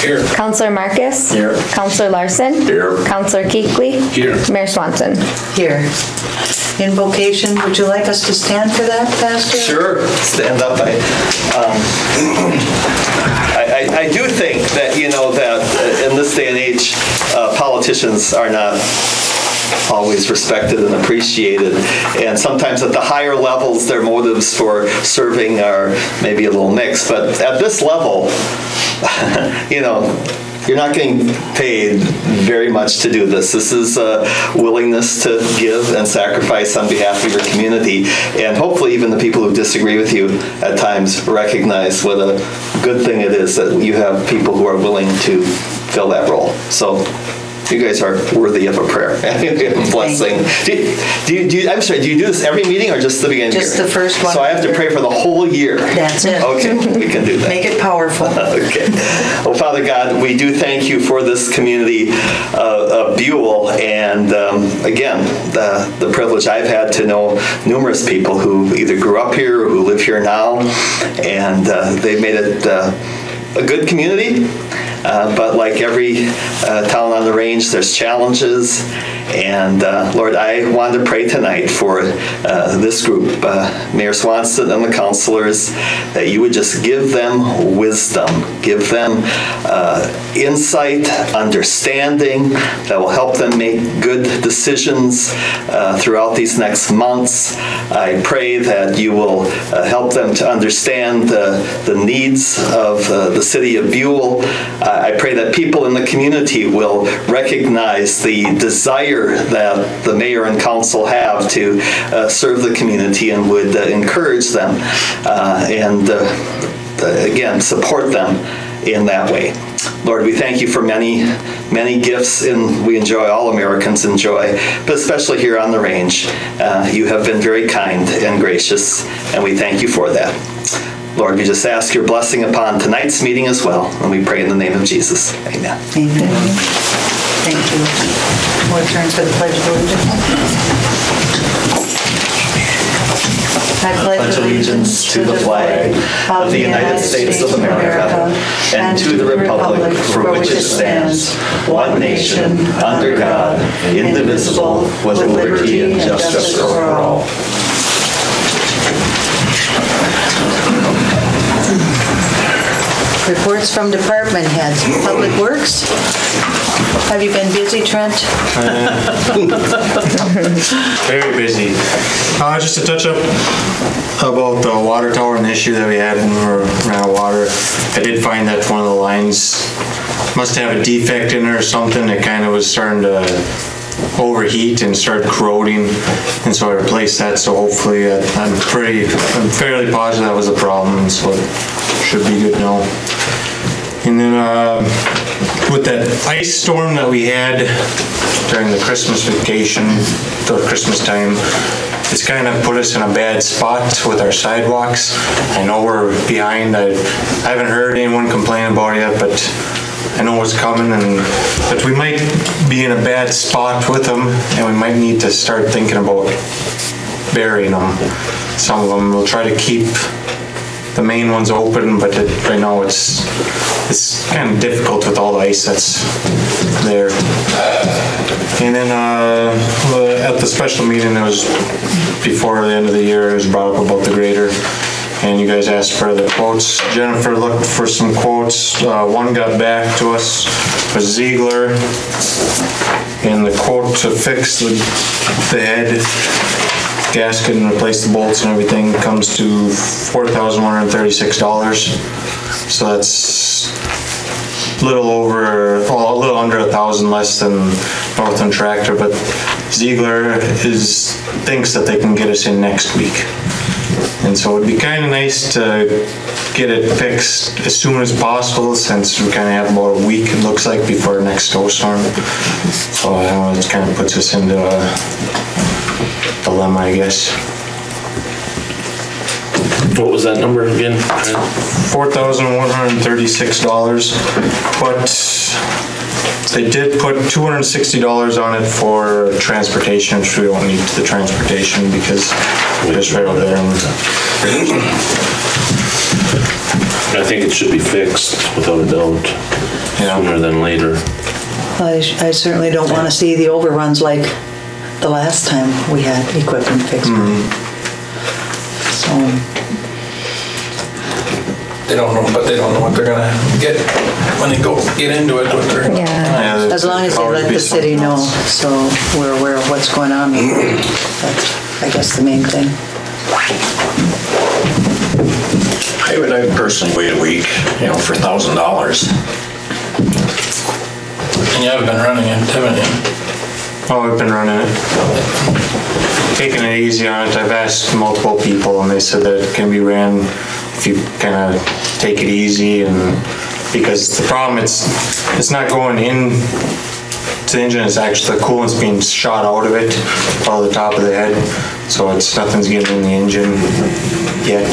Here. Counselor Marcus. Here. Counselor Larson. Here. Counselor Kuechly. Here. Mayor Swanson. Here. Invocation, would you like us to stand for that, Pastor? Sure, stand up. I do think that, that in this day and age, politicians are not always respected and appreciated. And sometimes at the higher levels, their motives for serving are maybe a little mixed. But at this level, you're not getting paid very much to do this. This is a willingness to give and sacrifice on behalf of your community. And hopefully even the people who disagree with you at times recognize what a good thing it is that you have people who are willing to fill that role. So you guys are worthy of a prayer and a blessing. I'm sorry, do you do this every meeting or just the beginning? Just the first one. So I have to pray for the whole year. That's it. Okay, we can do that. Make it powerful. Okay. Well, Father God, we do thank you for this community of Buhl, and again, the privilege I've had to know numerous people who either grew up here or who live here now, and they've made it a good community. But like every town on the range, there's challenges. And Lord, I want to pray tonight for this group, Mayor Swanson and the councilors, that you would just give them wisdom, give them insight, understanding that will help them make good decisions throughout these next months. I pray that you will help them to understand the needs of the city of Buhl. I pray that people in the community will recognize the desire that the mayor and council have to serve the community and would encourage them and again, support them in that way. Lord, we thank you for many, many gifts we enjoy, all Americans enjoy, but especially here on the range. You have been very kind and gracious, and we thank you for that. Lord, we just ask your blessing upon tonight's meeting as well, and we pray in the name of Jesus. Amen. Amen. Thank you. More turns for the Pledge of Allegiance. I pledge allegiance to the flag of the United States of America and to the republic for which it stands, one nation, under God, indivisible, with liberty and justice for all. Reports from department heads. Public Works. Have you been busy, Trent? Very busy. Just to touch up about the water tower and the issue that we had when we ran out of water. I did find that one of the lines must have a defect in it or something. It kind of was starting to overheat and start corroding, and so I replaced that. So hopefully, I'm fairly positive that was a problem, so it should be good now. And then with that ice storm that we had during the Christmas vacation, or Christmas time, it's kind of put us in a bad spot with our sidewalks. I know we're behind. I haven't heard anyone complain about it yet, but I know what's coming, but we might be in a bad spot with them, and we might need to start thinking about burying them. Some of them, we'll try to keep the main ones open, but right now it's kind of difficult with all the ice that's there. And then at the special meeting, it was before the end of the year, it was brought up about the grader, and you guys asked for the quotes. Jennifer looked for some quotes. One got back to us was Ziegler, and the quote to fix the head gasket and replace the bolts and everything comes to $4,136. So that's a little under 1,000 less than Northland Tractor, but Ziegler thinks that they can get us in next week. And so it'd be kind of nice to get it fixed as soon as possible, since we kind of have about a week, it looks like, before our next snowstorm. So I don't know, it kind of puts us into a dilemma, I guess. What was that number again? $4,136, but they did put $260 on it for transportation, which we don't need the transportation because we're just right over there. I think it should be fixed without a doubt, sooner than later. I certainly don't want to see the overruns like the last time we had equipment fixed. So, They don't know what they're gonna get when they get into it. Yeah. as long as they let the city know, so we're aware of what's going on. That's, I guess, the main thing. I'd personally wait a week, for $1,000. And you haven't been running it, haven't you? Oh, I've been running it. Taking it easy on it. I've asked multiple people and they said that it can be ran if you kind of take it easy, and because the problem, it's not going in to the engine, it's actually the coolant's being shot out of it, out of the top of the head, so nothing's getting in the engine yet.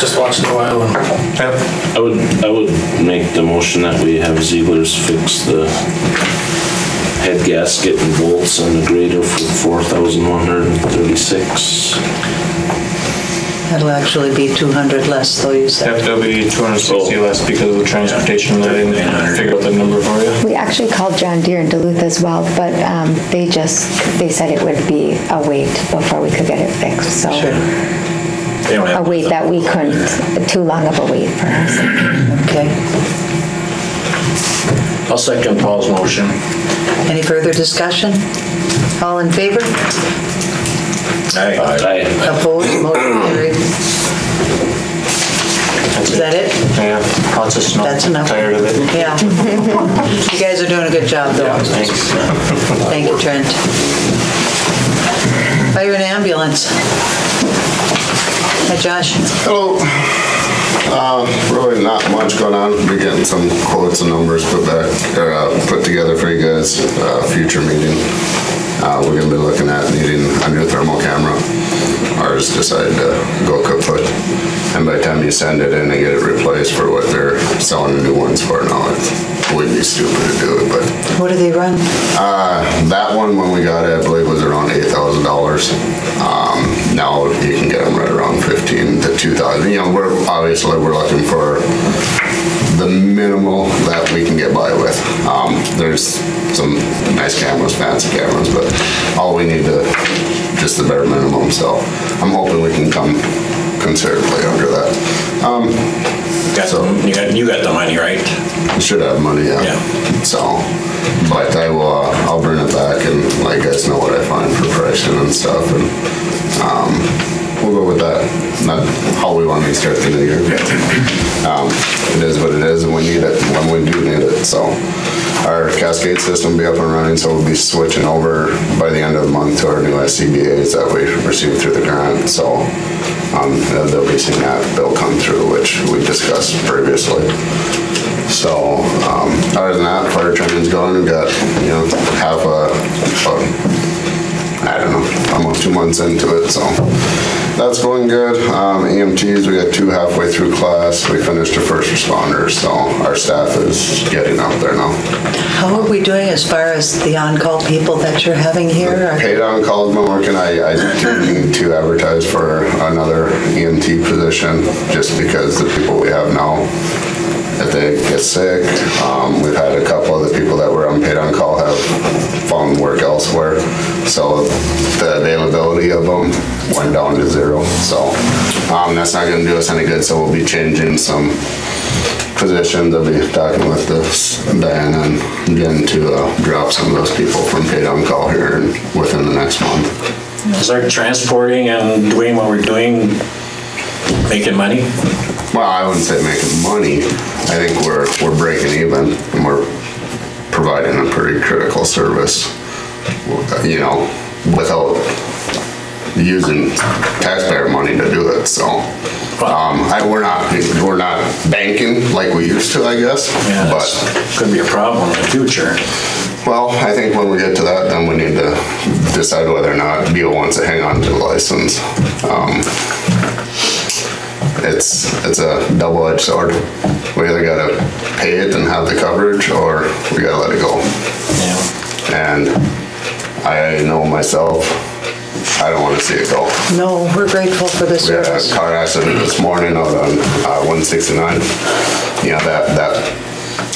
Just watch it a while and. Yep. I would make the motion that we have Ziegler's fix the head gasket and bolts on the grader for $4,136. That'll actually be 200 less, though, you said. Yep, there'll be 260 less because of the transportation. I didn't figure out the number for you. We actually called John Deere in Duluth as well, but they said it would be a wait before we could get it fixed, so. Sure. A wait that we couldn't, too long of a wait for us. Okay. I'll second Paul's motion. Any further discussion? All in favor? Aye. Opposed? Motion carried. Is that it? Yeah, lots of snow. That's enough. Tired of it. Yeah. You guys are doing a good job, though. Thanks. Thank you, Trent. Fire and ambulance. Hi, Josh. Hello. Really not much going on. We're getting some quotes and numbers put together for you guys. Future meeting. We're gonna be looking at needing a new thermal camera. Ours decided to go kaput, and by the time you send it in and get it replaced for what they're selling the new ones for now, it would be stupid to do it. But What do they run? that one, when we got it, I believe was around $8,000. Now you can get them right around 15 to 2,000. We're looking for the minimal that we can get by with. There's some nice cameras, fancy cameras, but all we need just the bare minimum. So I'm hoping we can come considerably under that. You got the money, right? Should have money, yeah. So, but I'll bring it back and let you guys know what I find for pricing and stuff, and we'll go with that. Not how we want to start the new year. It is what it is, and we need it when we do need it. So our Cascade system will be up and running, so we'll be switching over by the end of the month to our new SCBAs that we received through the grant. So they'll be seeing that bill come through, which we discussed previously. So other than that, fire training's going. We've got almost 2 months into it, so that's going good. EMTs, we got 2 halfway through class. We finished the first responders, so our staff is getting up there now. How are we doing as far as the on-call people that you're having here? Paid on-call has been working. I do need to advertise for another EMT position just because the people we have now, if they get sick, we've had a couple of the people that were unpaid on call have found work elsewhere. So the availability of them went down to 0. So that's not going to do us any good. So we'll be changing some positions. I'll be talking with Dan and getting to drop some of those people from paid on call here within the next month. Is our transporting and doing what we're doing making money? Well, I wouldn't say making money. I think we're breaking even, and we're providing a pretty critical service, without using taxpayer money to do it. So we're not banking like we used to, I guess. Yeah, but could be a problem in the future. Well, I think when we get to that, then we need to decide whether or not Buhl wants to hang on to the license. It's a double-edged sword. We either gotta pay it and have the coverage, or we gotta let it go. Yeah. And I know myself, I don't want to see it go. No, we're grateful for the We had a service. car accident this morning out on 169. Yeah, that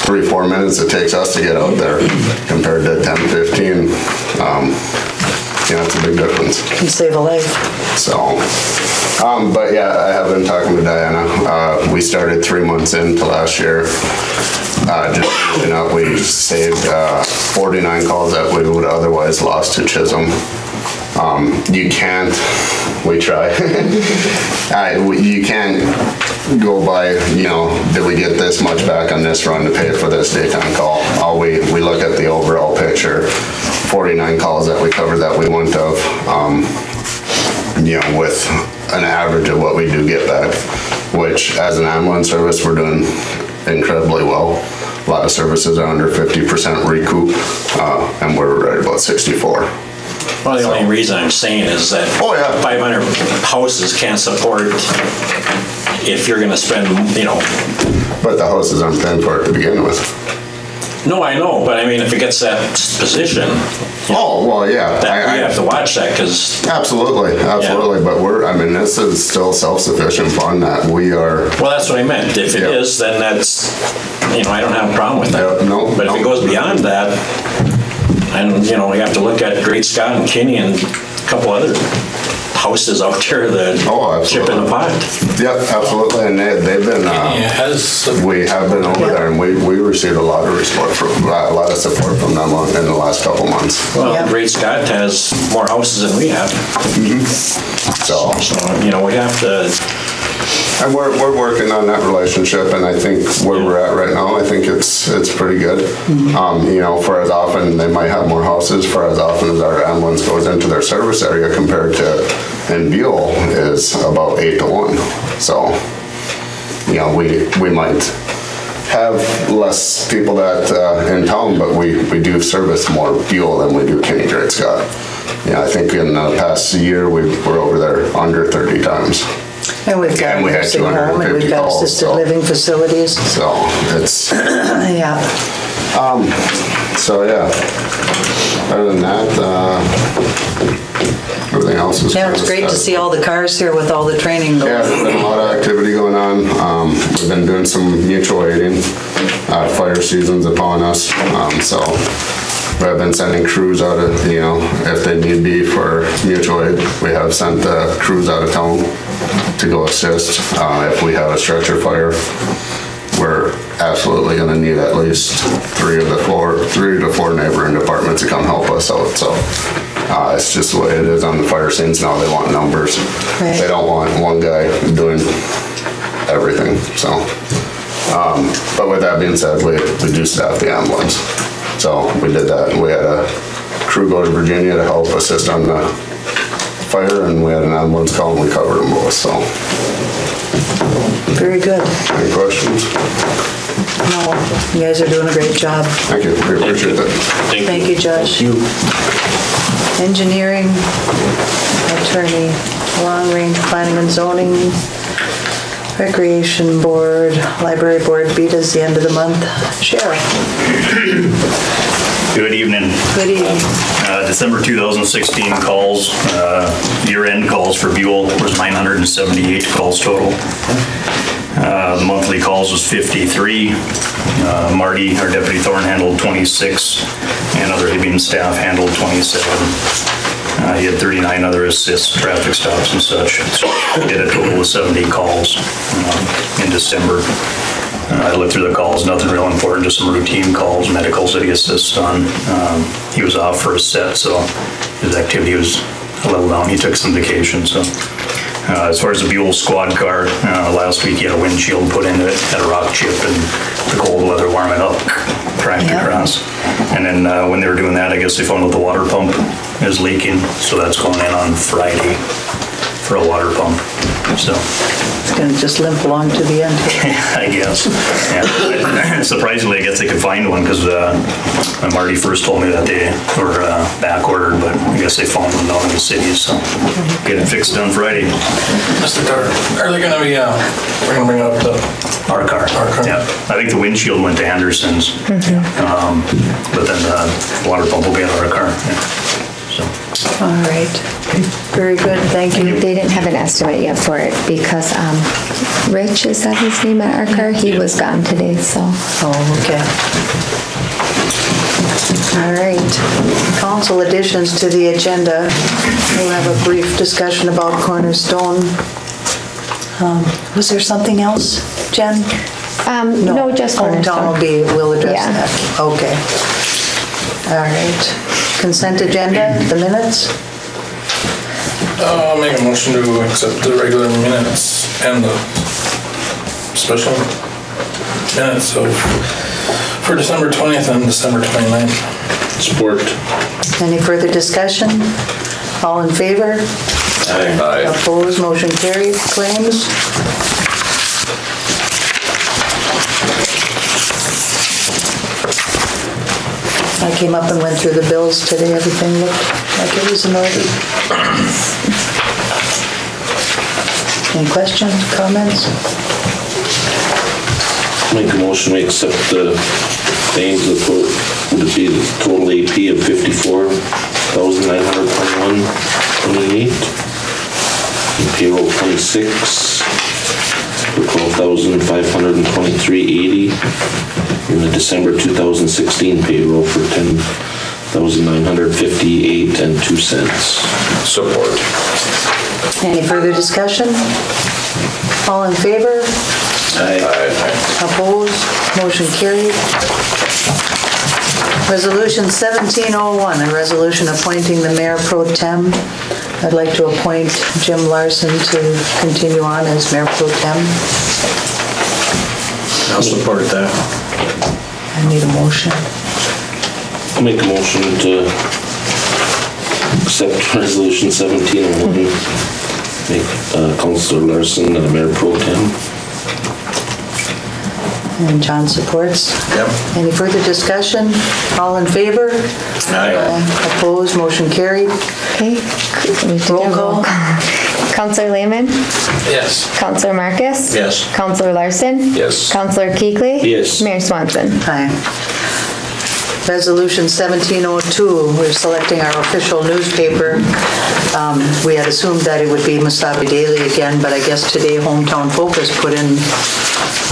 3-4 minutes it takes us to get out there compared to 10-15. Yeah, it's a big difference. Can save a life. So, but yeah, I have been talking to Diana. We started 3 months into last year. Just finishing up, we saved 49 calls that we would otherwise lost to Chisholm. You can't, we try. You can't go by, you know, did we get this much back on this run to pay for this daytime call? We look at the overall picture. 49 calls that we covered that we wouldn't have, you know, with an average of what we do get back, which as an ambulance service, we're doing incredibly well. A lot of services are under 50% recoup, and we're right about 64. Well, the only reason I'm saying is that 500 houses can't support if you're gonna spend, you know. But the houses aren't paying for it to begin with. No, I know, but I mean, if it gets that position. Oh, well, yeah. We have to watch that, because. Absolutely, absolutely, but I mean, this is still self-sufficient fund that we are. Well, that's what I meant. If it is, then that's, you know, I don't have a problem with that. No. But if it goes beyond that, and, you know, we have to look at Great Scott and Kinney and a couple other houses out there that chip in the pot. Yep, absolutely, and they've been, we have been over there, and we received a lot of support from them in the last couple months. Well, Great Scott has more houses than we have. So, you know, we have to. And we're working on that relationship, and I think where we're at right now, I think it's pretty good. You know, for as often, they might have more houses, for as often as our ambulance goes into their service area compared to in Buhl is about 8 to 1. So, you know, we might have less people that in town, but we do service more Buhl than we do Kinney Great Scott. Yeah, I think in the past year, we were over there under 30 times. And we've got a nursing home, and we've got assisted living facilities. So it's yeah. So yeah. Other than that, everything else is. Yeah, it's great to see all the cars here with all the training going. Yeah, there's been a lot of activity going on. We've been doing some mutual aiding. Fire season's upon us, so. I've been sending crews out of, you know, if they need be for mutual aid. We have sent crews out of town to go assist. If we have a stretcher fire, we're absolutely going to need at least 3 to 4 neighboring departments to come help us out. So it's just the way it is on the fire scenes now. They want numbers. Right. They don't want one guy doing everything. So, but with that being said, we do staff the ambulance. So we did that. We had a crew go to Virginia to help assist on the fire, and we had an ambulance call, and we covered them both, so. Very good. Any questions? No, you guys are doing a great job. Thank you, we appreciate that. Thank you, Judge. Thank you. Engineering, attorney, long range planning and zoning, recreation board, library board, beat us the end of the month. Sheriff. Good evening. Good evening. December 2016 calls, year-end calls for Buhl was 978 calls total. The monthly calls was 53. Marty, our Deputy Thorne, handled 26, and other Hibbing staff handled 27. He had 39 other assists, traffic stops and such. So we did a total of 70 calls in December. I looked through the calls, nothing real important, just some routine calls, medicals that he assists on. He was off for a set, so his activity was a little down. He took some vacation, so. As far as the Buhl squad car, last week he had a windshield put in it, had a rock chip, and the cold weather warm it up, cracked across. And then when they were doing that, I guess they found out the water pump is leaking, so that's going in on Friday for a water pump. So it's gonna just limp along to the end. I guess. Yeah. Surprisingly, I guess they could find one, because Marty first told me that they were back ordered, but I guess they found them down in the city, so get it fixed on Friday. Mr. Carter, are they gonna be, we're gonna bring it up to our car? Yeah. I think the windshield went to Anderson's, but then the water pump will be in our car. Yeah. So All right. Very good, thank you. They didn't have an estimate yet for it because Rich, is that his name at our car? He was gone today, so. Oh, okay. All right. Council additions to the agenda. We'll have a brief discussion about Cornerstone. Was there something else, Jen? No, just Hometown Cornerstone. we'll address Yeah. that. Okay. All right. Consent agenda, the minutes? I'll make a motion to accept the regular minutes and the special minutes for December 20th and December 29th. Support. Any further discussion? All in favor? Aye. Opposed, motion carried. Claims? I came up and went through the bills today. Everything looked like it was in order. Any questions, comments? Make a motion, we accept the claims of, would it be the total AP of 54,921.28, and payroll 26 for 12,523.80, and the December 2016 payroll for 10,958.02. Support. Any further discussion? All in favor? Aye. Opposed? Motion carried. Resolution 1701, a resolution appointing the mayor pro tem. I'd like to appoint Jim Larson to continue on as mayor pro tem. I'll support that. I need a motion. I'll make a motion to accept resolution 1701, make Councilor Larson Mayor Pro Tem. And John supports. Yep. Any further discussion? All in favor? Aye. Opposed? Motion carried. Okay. We should Roll do a call. Counselor Lehman? Yes. Counselor Marcus? Yes. Counselor Larson? Yes. Counselor Kuechly? Yes. Mayor Swanson? Aye. Resolution 1702, we're selecting our official newspaper. We had assumed that it would be Mesabi Daily again, but I guess today Hometown Focus put in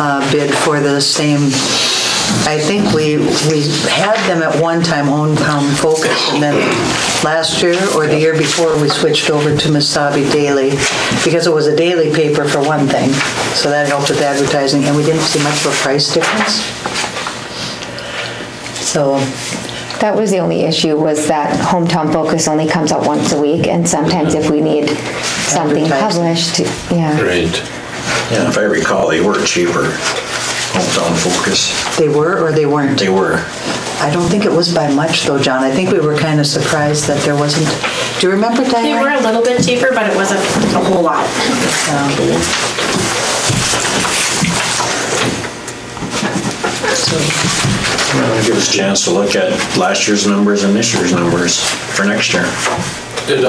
a bid for the same. I think we had them at one time, Hometown Focus, and then last year or the year before, we switched over to Mesabi Daily because it was a daily paper for one thing. So that helped with advertising, and we didn't see much of a price difference. So That was the only issue, was that Hometown Focus only comes out once a week, and sometimes if we need something published, yeah. Right. Yeah, if I recall, they were cheaper. Hometown Focus. they were or they weren't? They were. I don't think it was by much though, John. I think we were kind of surprised that there wasn't. Do you remember, Diane? They were a little bit cheaper, but it wasn't a whole lot. Well, give us a chance to look at last year's numbers and this year's numbers for next year. Did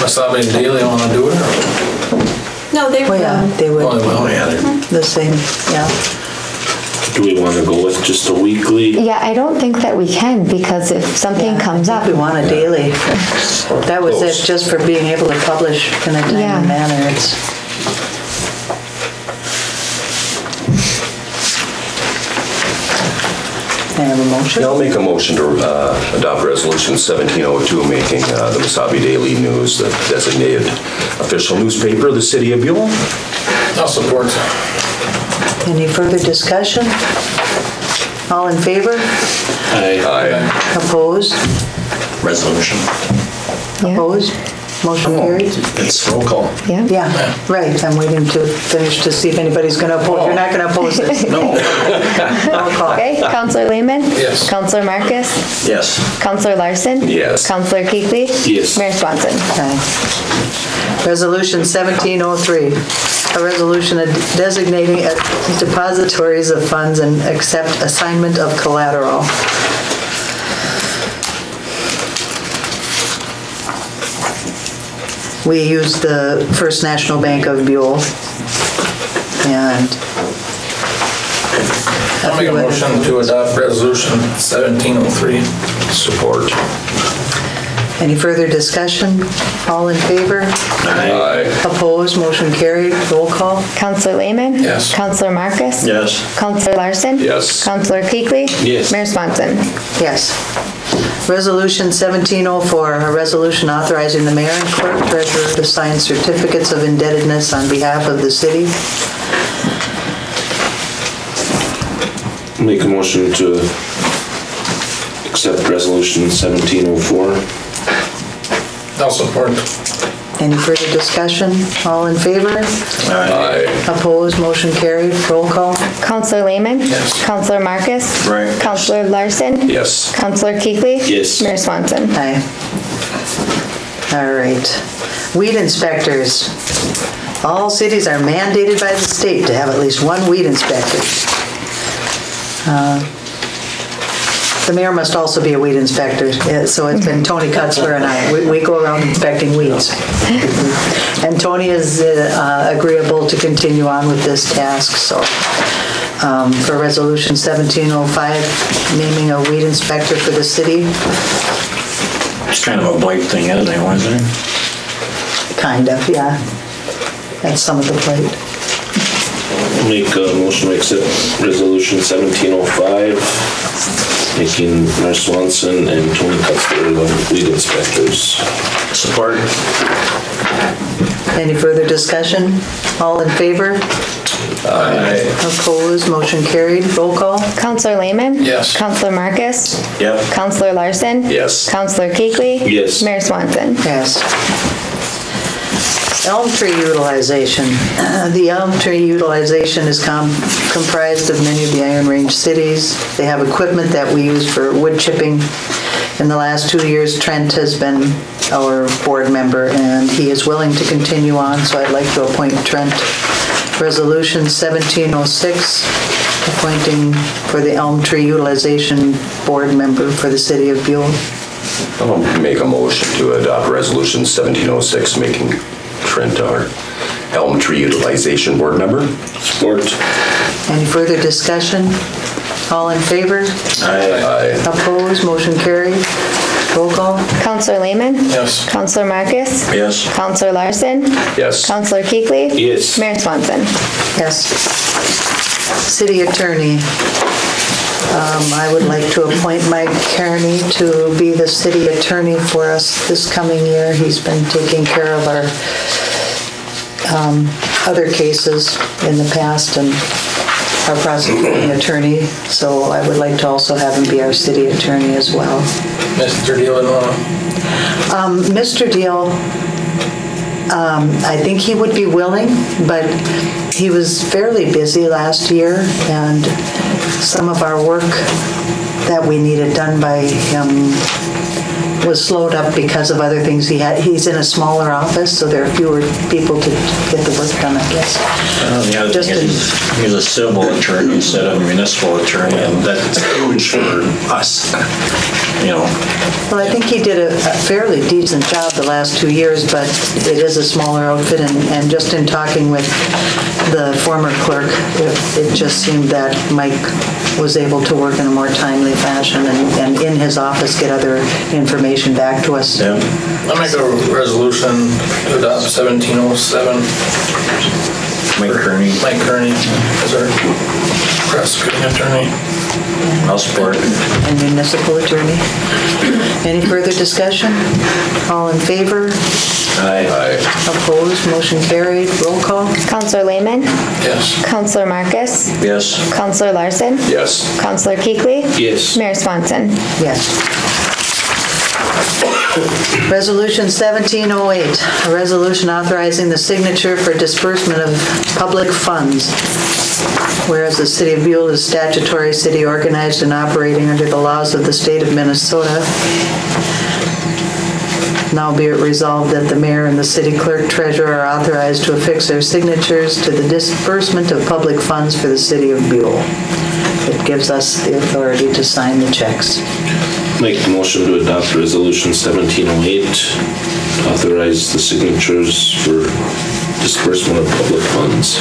Mesabi Daily want to do it? No, they Oh, were. yeah, they would. Oh, yeah. The same, yeah. Do we want to go with just a weekly? Yeah, I don't think that we can, because if something comes up. We want a daily. That was it, just for being able to publish in a timely Yeah. manner. It's. Can I have a motion? I'll make a motion to adopt resolution 1702, making the Mesabi Daily News the designated official newspaper of the city of Buhl. I'll support. Any further discussion? All in favor? Aye. Opposed? Resolution. Yeah. Opposed? Motion carried? It's roll call. Yeah. Yeah, right. I'm waiting to finish to see if anybody's going to oppose. You're not going to oppose this? No. Roll call. Okay, Counselor Lehman? Yes. Counselor Marcus? Yes. Counselor Larson? Yes. Counselor Kuechly? Yes. Mayor Swanson? Okay. Resolution 1703, a resolution designating depositories of funds and accept assignment of collateral. We used the First National Bank of Buhl, and I'll make a motion to adopt resolution 1703. Support. Any further discussion? All in favor? Aye. Opposed? Motion carried. Roll call. Counselor Lehman? Yes. Counselor Marcus? Yes. Counselor Larson? Yes. Counselor Kuechly? Yes. Mayor Swanson? Yes. Resolution 1704, a resolution authorizing the mayor and clerk treasurer to sign certificates of indebtedness on behalf of the city. Make a motion to accept resolution 1704. I'll support. Any further discussion? All in favor? Aye. Opposed? Motion carried. Roll call. Counselor Lehman? Yes. Counselor Marcus? Right. Counselor Larson? Yes. Counselor Kuechly? Yes. Mayor Swanson? Aye. All right. Weed inspectors. All cities are mandated by the state to have at least one weed inspector. The mayor must also be a weed inspector, so it's been Tony Kutzler and I. We go around inspecting weeds. And Tony is agreeable to continue on with this task, so for resolution 1705, naming a weed inspector for the city. It's kind of a blight thing, isn't it, wasn't it? Kind of, yeah. That's some of the plate. Make a motion to accept resolution 1705, making Mayor Swanson and Tony Kutzler the lead inspectors. Support. Any further discussion? All in favor? Aye. Opposed? Motion carried. Roll call. Counselor Lehman? Yes. Counselor Marcus? Yep. Counselor Larson? Yes. Counselor Kuechly? Yes. Mayor Swanson? Yes. Elm tree utilization. The elm tree utilization is comprised of many of the Iron Range cities. They have equipment that we use for wood chipping. In the last 2 years, Trent has been our board member, and he is willing to continue on, so I'd like to appoint Trent. Resolution 1706, appointing for the elm tree utilization board member for the city of Buhl. I'll make a motion to adopt resolution 1706, making Trent our elm tree utilization board member. Support. Any further discussion? All in favor? Aye. Opposed? Motion carried. Roll call. Counselor Lehman? Yes. Counselor Marcus? Yes. Counselor Larson? Yes. Counselor Kuechly? Yes. Mayor Swanson? Yes. City attorney. I would like to appoint Mike Kearney to be the city attorney for us this coming year. He's been taking care of our other cases in the past and our prosecuting attorney, so I would like to also have him be our city attorney as well. Mr. Deal and Mr. Deal, I think he would be willing, but he was fairly busy last year, and some of our work that we needed done by him was slowed up because of other things he had. He's in a smaller office, so there are fewer people to get the work done, I guess. The other thing is, he's a civil attorney instead of a municipal attorney, and that's huge for us, you know. Well, I think he did a fairly decent job the last 2 years, but it is a smaller outfit, and just in talking with the former clerk, it just seemed that Mike was able to work in a more timely fashion and in his office get other information back to us. Yeah. I make a resolution to adopt 1707. Mike Kearney. Mike Kearney as our prosecuting attorney. I'll support. And municipal attorney. Any further discussion? All in favor? Aye. Opposed? Motion carried. Roll call. Counselor Lehman? Yes. Counselor Marcus? Yes. Counselor Larson? Yes. Counselor Kuechly? Yes. Mayor Swanson? Yes. Resolution 1708, a resolution authorizing the signature for disbursement of public funds. Whereas the City of Buhl is statutory city organized and operating under the laws of the state of Minnesota. Now be it resolved that the mayor and the city clerk treasurer are authorized to affix their signatures to the disbursement of public funds for the City of Buhl. It gives us the authority to sign the checks. Make the motion to adopt resolution 1708, authorize the signatures for disbursement of public funds.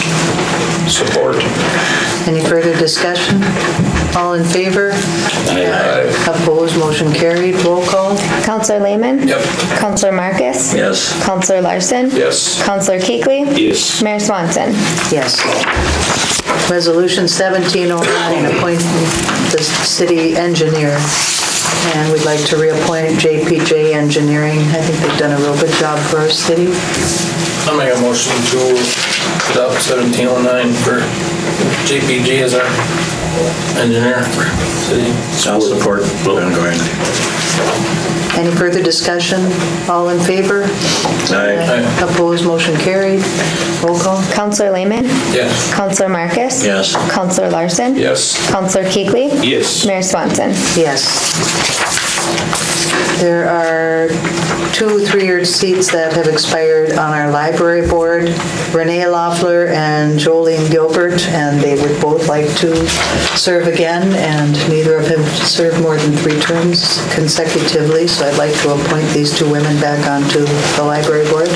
Support. Any further discussion? All in favor? Aye. Opposed, motion carried. Roll call. Counselor Lehman? Yep. Counselor Marcus? Yes. Counselor Larson? Yes. Counselor Kuechly? Yes. Mayor Swanson? Yes. Resolution 1709, appointing the city engineer. And we'd like to reappoint JPJ Engineering. I think they've done a real good job for our city. I'll make a motion to adopt 1709 for JPG as our engineer for city. I'll support. Go ahead. Any further discussion? All in favor? Aye. Opposed, motion carried. Roll call. Counselor Lehman? Yes. Counselor Marcus? Yes. Counselor Larson? Yes. Counselor Kuechly? Yes. Mayor Swanson? Yes. There are 2 3-year seats that have expired on our library board, Renee Loeffler and Jolene Gilbert, and they would both like to serve again, and neither of them served more than 3 terms consecutively, so I'd like to appoint these 2 women back onto the library board.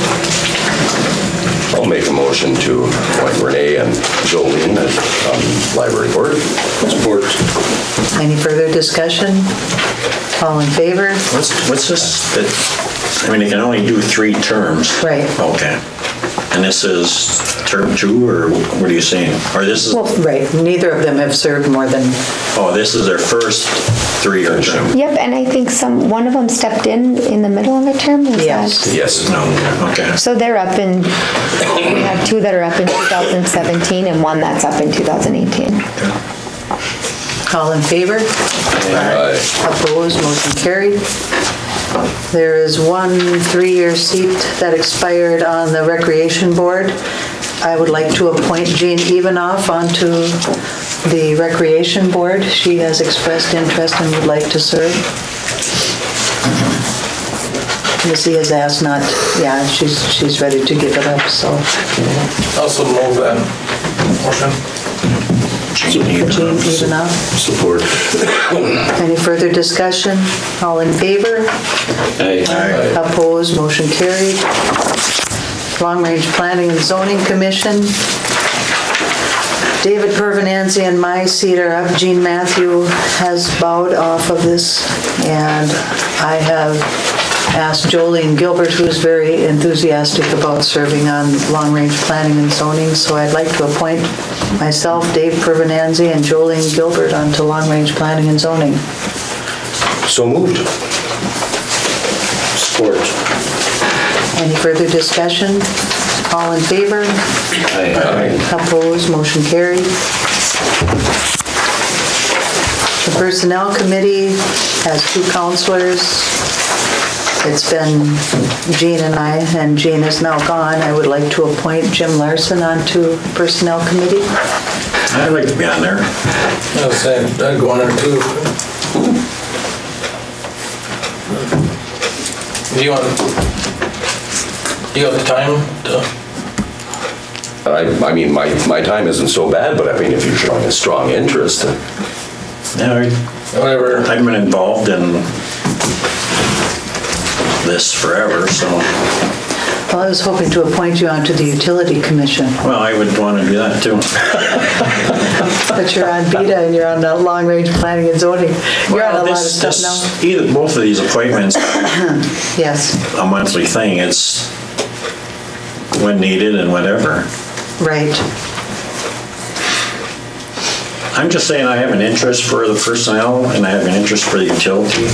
I'll make a motion to appoint Renee and Jolene as library board. Support. Any further discussion? All in favor? What's this? I mean, they can only do 3 terms. Right. Okay. And this is term 2, or what are you saying? Or this is, Well, right, neither of them have served more than, oh, this is their first 3-year term? Yep, and I think one of them stepped in the middle of a term, was Yes. that? Yes. No, okay. So they're up in, we have 2 that are up in 2017 and 1 that's up in 2018. all in favor? Aye. Opposed, motion carried. There is 1 3-year seat that expired on the Recreation Board. I would like to appoint Jean Evanoff onto the Recreation Board. She has expressed interest and would like to serve. Missy has asked not, yeah, she's ready to give it up, so. Also move that motion. Jean Evanoff. Support. Any further discussion? All in favor? Aye. Opposed, motion carried. Long Range Planning and Zoning Commission. David Pervenanzi and my seat are up. Jean Matthew has bowed off of this, and I have asked Jolene Gilbert, who is very enthusiastic about serving on Long Range Planning and Zoning, so I'd like to appoint myself, Dave Pervenanzi, and Jolene Gilbert onto Long Range Planning and Zoning. So moved. Support. Any further discussion? All in favor? Aye. Opposed, motion carried. The Personnel Committee has 2 counselors. It's been Jean and I, and Jean is now gone. I would like to appoint Jim Larson onto Personnel Committee. I'd like to be on there. I'll say, I'd go on there too. Do you have the time to? I mean, my time isn't so bad, but I mean, if you're showing a strong interest. Yeah, Whatever. I've been involved in this forever, so. Well, I was hoping to appoint you onto the Utility Commission, Well, I would want to do that too. but you're on BETA and you're on the Long Range Planning and Zoning. You're on a lot of stuff now. Both of these appointments, Yes, a monthly thing, it's when needed and whatever. right. I'm just saying I have an interest for the personnel and I have an interest for the utility.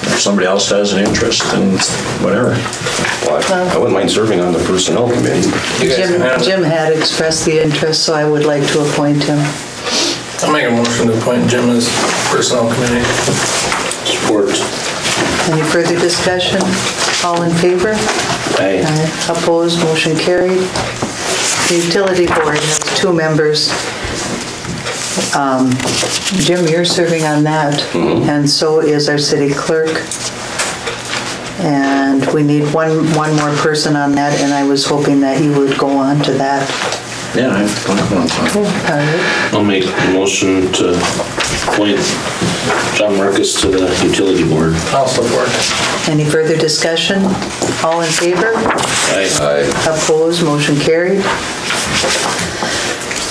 If somebody else has an interest, then whatever. Well, I wouldn't mind serving on the personnel committee. Jim had expressed the interest, so I would like to appoint him. I'll make a motion to appoint Jim as Personnel Committee. Support. Any further discussion? All in favor? Aye. Opposed, motion carried. The Utility Board has 2 members. Jim, you're serving on that, and so is our city clerk. And we need one more person on that, and I was hoping that he would go on to that. Yeah, I've gone once. All right. I'll make a motion to appoint John Marcus to the utility board. I'll support. Any further discussion? All in favor? Aye. Opposed, motion carried.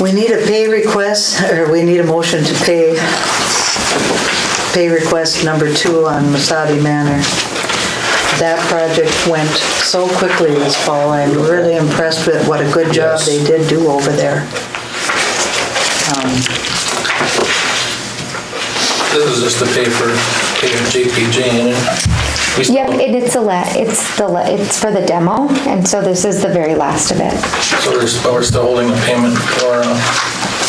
We need a pay request, or we need a motion to pay request number 2 on Masabi Manor. That project went so quickly this fall. I'm really impressed with what a good job they did do over there. This is just to pay for JPJ in it. Yep, and it's for the demo, and so this is the very last of it. So we're still holding the payment for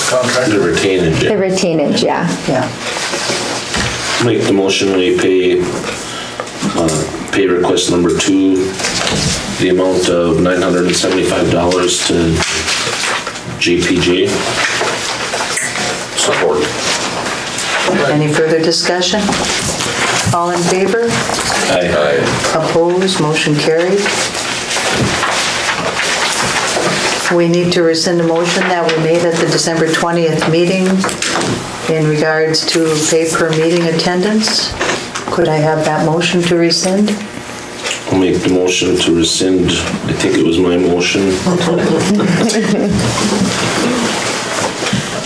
contract? The retainage. The retainage, yeah. Yeah. Make the motion, we pay request number 2, the amount of $975 to JPG. Support. Any further discussion? All in favor? Aye. Opposed, motion carried. We need to rescind a motion that we made at the December 20th meeting in regards to pay per meeting attendance. Could I have that motion to rescind? I'll make the motion to rescind. I think it was my motion.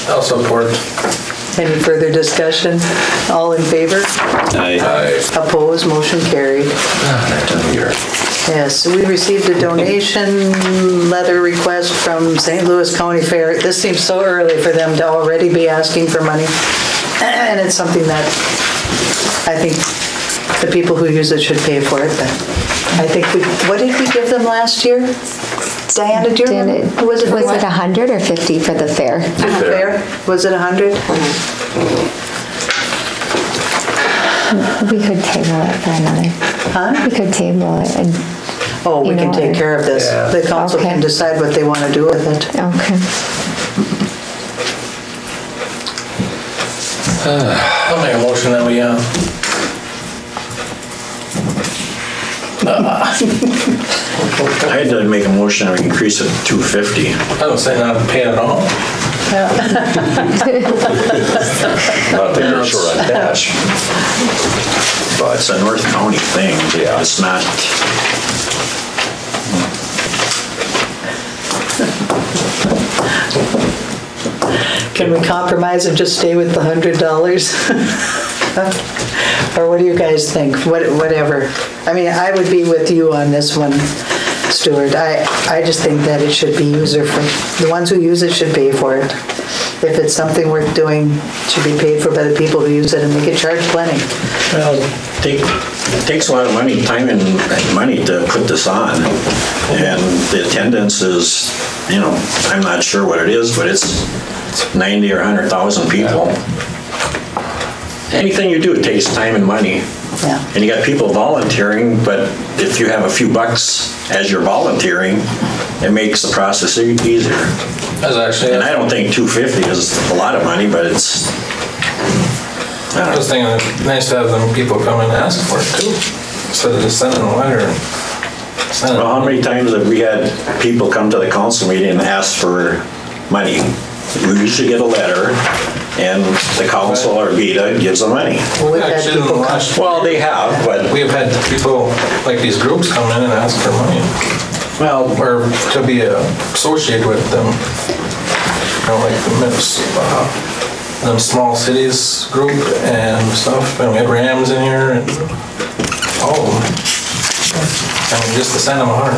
I'll support. Any further discussion? All in favor? Aye. Opposed, motion carried. That time of year. Yes, we received a donation letter request from St. Louis County Fair. This seems so early for them to already be asking for money. And it's something that I think the people who use it should pay for it. But I think what did we give them last year? Diana, do you remember? Was it 100 or 50 for the fair? Fair? Was it 100? We could table it for another. Huh? We could table it and. Oh, we can take care of this. Yeah. The council can decide what they want to do with it. Okay. I'll make a motion that we, I had to make a motion to increase it to $250. I don't say not to pay it at all. Not that you're short on cash. But it's a North County thing. Yeah. It's not. Can we compromise and just stay with the $100? Or what do you guys think? Whatever. I mean, I would be with you on this one, Stuart. I just think that it should be user-friendly. The ones who use it should pay for it. If it's something worth doing, it should be paid for by the people who use it, and they get charged plenty. Well, it takes a lot of money, time and money to put this on. And the attendance is, I'm not sure what it is, but it's 90 or 100,000 people. Anything you do, it takes time and money. Yeah. And you got people volunteering, but if you have a few bucks as you're volunteering, it makes the process easier. And I don't think $250 is a lot of money, but it's, I was thinking it's nice to have them people come and ask for it too, instead of just sending a letter. Well, how many times have we had people come to the council meeting and ask for money? We usually get a letter, and the council or VEDA gives them money. Well, we've had people come. Well, they have, but we've had people, like these groups come in and ask for money. Well, or to be associated with them. Like them small cities group and stuff. And we had Rams in here and all of them. I mean, just to send them $100.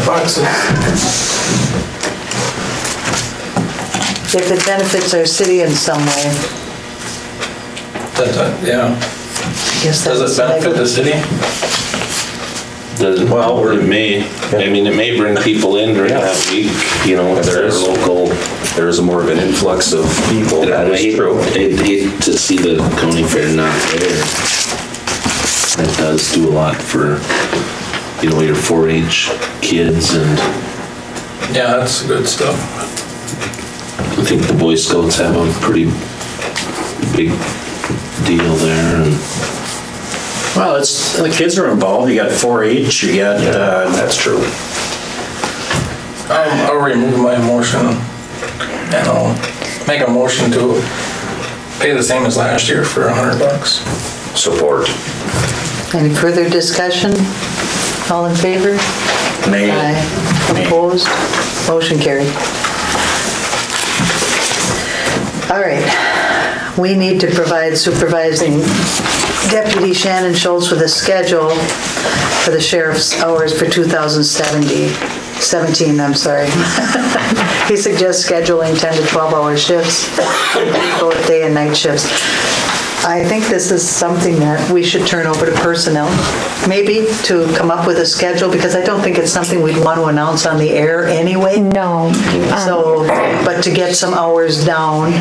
If it benefits our city in some way. Yeah. Does it benefit the city? Well, it may. I mean, it may bring people in during that week, There's local. There's more of an influx of people. That is true. I'd hate to see the county fair not there. It does do a lot for, your 4-H kids and. Yeah, that's good stuff. I think the Boy Scouts have a pretty big deal there. And well, the kids are involved. You got 4-H. You got. That's true. I'll remove my motion And I'll make a motion to pay the same as last year for $100. Support. Any further discussion? All in favor? Nay. Aye. Opposed? Motion carried. All right. We need to provide Supervising Deputy Shannon Schultz with a schedule for the sheriff's hours for 2017, I'm sorry. He suggests scheduling 10 to 12-hour shifts, both day and night shifts. I think this is something that we should turn over to personnel, maybe, to come up with a schedule, because I don't think it's something we'd want to announce on the air anyway. No. So, but to get some hours down.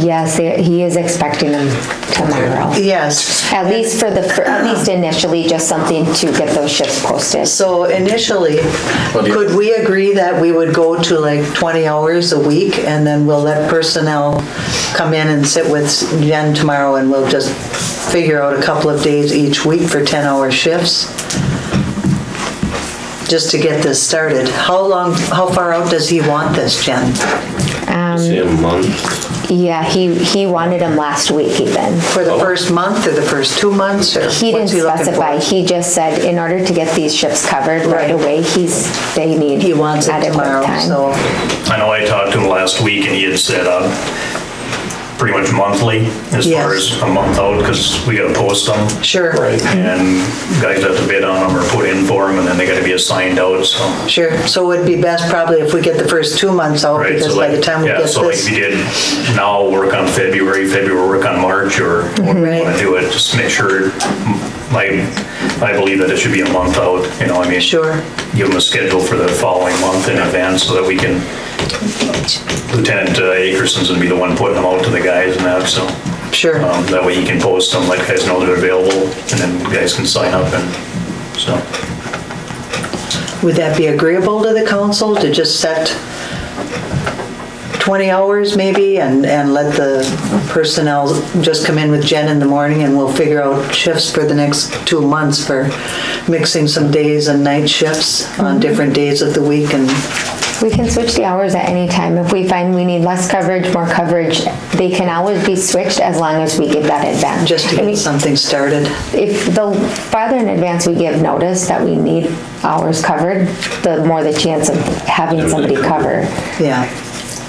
Yes, he is expecting them tomorrow. Yes. At least at least initially, just something to get those shifts posted. So initially, could we agree that we would go to like 20 hours a week, and then we'll let personnel come in and sit with Jen tomorrow, and we'll just figure out a couple of days each week for 10-hour shifts? Just to get this started. How far out does he want this, Jen? Say a month. Yeah, he wanted them last week even. For the first month or the first 2 months? Or he didn't specify. He just said in order to get these shifts covered right away, he wants it tomorrow. So I know I talked to him last week and he had said pretty much monthly as far as a month out, because we got to post them. Sure. Right. And guys have to bid on them or put in for them, and then they got to be assigned out. So. Sure. So it would be best probably if we get the first 2 months out, right, because so by the time we get this. So like we did now work on February work on March, or what we want to do it, just make sure. I believe that it should be a month out, I mean. Sure. Give them a schedule for the following month in advance so that we can, Lieutenant Akerson's gonna be the one putting them out to the guys and that, so. Sure. That way he can post them, let guys know they're available, and then guys can sign up, and so. Would that be agreeable to the council to just set 20 hours maybe, and let the personnel just come in with Jen in the morning, and we'll figure out shifts for the next 2 months for mixing some days and night shifts on different days of the week? And we can switch the hours at any time. If we find we need less coverage, more coverage, they can always be switched as long as we give that advance. Just to get something started. If the farther in advance we give notice that we need hours covered, the more the chance of having somebody cover. Yeah.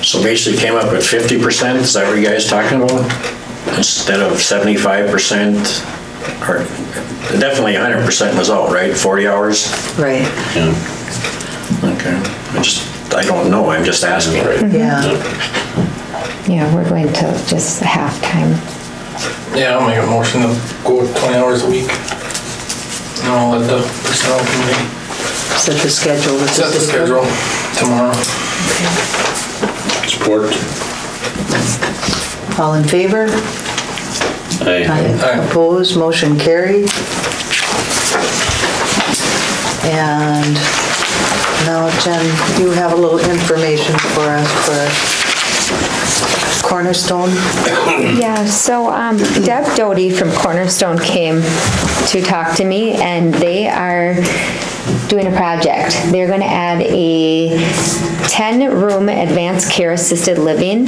So basically came up with 50%, is that what you guys talking about? Instead of 75%, or definitely 100% was out, right? 40 hours? Right. Yeah. Okay. I don't know, I'm just asking. Yeah. Yeah, we're going to just half time. Yeah, I'll make a motion to go with 20 hours a week. And I'll let the personnel committee set the schedule. Set the schedule tomorrow. Support. All in favor? Aye. Opposed? Motion carried. And now, Jen, you have a little information for us for Cornerstone? Yeah, so Deb Doty from Cornerstone came to talk to me, and they are doing a project. They're going to add a 10-room advanced care assisted living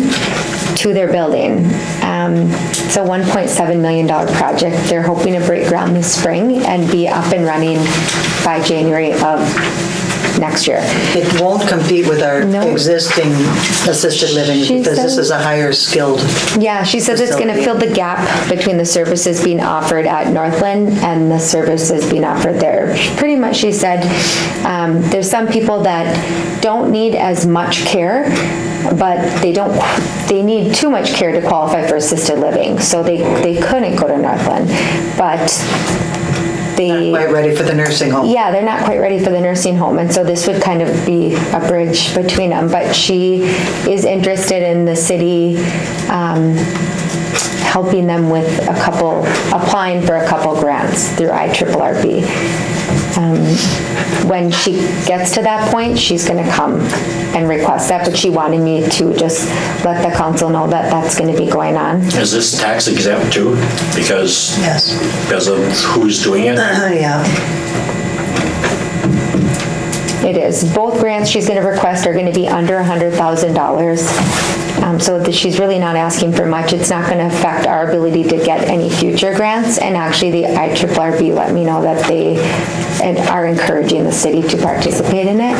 to their building. It's a $1.7 million project. They're hoping to break ground this spring and be up and running by January of next year. It won't compete with our existing assisted living because this is a higher skilled. Yeah, she says it's going to fill the gap between the services being offered at Northland and the services being offered there. Pretty much, she said, there's some people that don't need as much care, but they need too much care to qualify for assisted living, so they couldn't go to Northland, but not quite ready for the nursing home. Yeah, they're not quite ready for the nursing home, and so this would kind of be a bridge between them. But she is interested in the city helping them with applying for a couple grants through IRRB. When she gets to that point, she's going to come and request that, but she wanted me to just let the council know that that's going to be going on. Is this tax exempt too? Because of who's doing it? Yeah. It is. is. Both grants she's gonna request are gonna be under $100,000. So she's really not asking for much. It's not gonna affect our ability to get any future grants. And actually the IRRB let me know that they are encouraging the city to participate in it.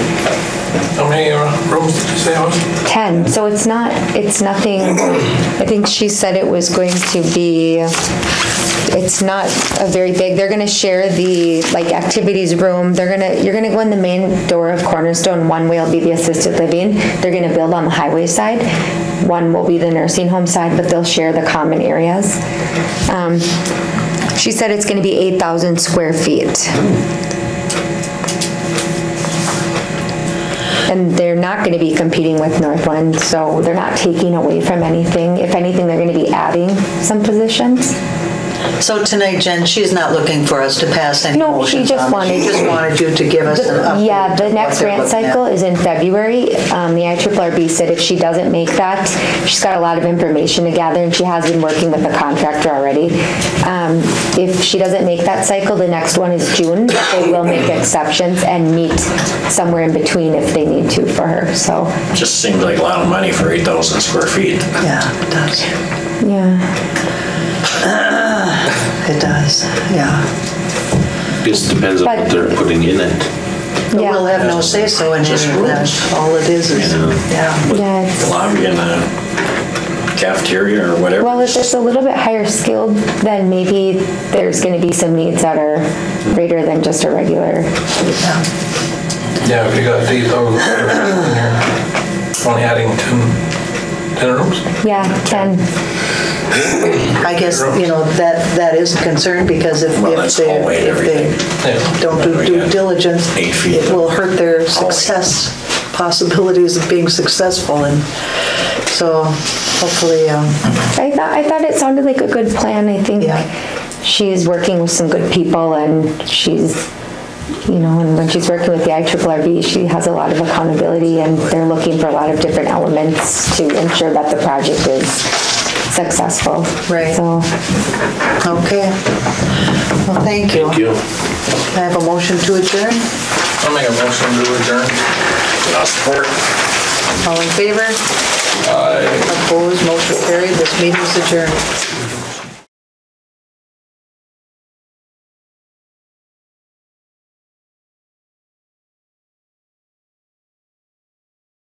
How many rooms did you say it was? 10, so it's nothing, I think she said it was going to be, it's not a very big, they're gonna share the activities room, you're gonna go in the main door of Cornerstone, one way will be the assisted living, they're gonna build on the highway side, one will be the nursing home side, but they'll share the common areas. She said it's gonna be 8,000 square feet. And they're not going to be competing with Northland, so they're not taking away from anything. If anything, they're going to be adding some positions. So tonight, Jen, she's not looking for us to pass any No, motions she just on it. She just wanted you to give us an update. Yeah, the next grant cycle is in February. The IRRB said if she doesn't make that, she's got a lot of information to gather, and she has been working with the contractor already. If she doesn't make that cycle, the next one is June. They will make exceptions and meet somewhere in between if they need to for her, so. Just seems like a lot of money for 8,000 square feet. Yeah, it does. Yeah. It does, yeah. Just depends on what they're putting in it. But we'll have no say-so in any of that. All it is, yeah. Yeah, it's, Lobby in the cafeteria or whatever. well, if it's a little bit higher skilled, then maybe there's going to be some needs that are greater than just a regular. Yeah, if you got 8,000 square feet in here, only adding 10 rooms? Yeah, 10. I guess, that is a concern because if they don't do due diligence, it will hurt their success, possibilities of being successful. And so hopefully... I thought it sounded like a good plan. I think she's working with some good people, and she's, and when she's working with the IRRB, she has a lot of accountability, and they're looking for a lot of different elements to ensure that the project is successful. Right. So. Okay. Well, thank you. Thank you. I have a motion to adjourn. I'll make a motion to adjourn. I'll support. All in favor? Aye. Opposed, motion carried. This meeting is adjourned.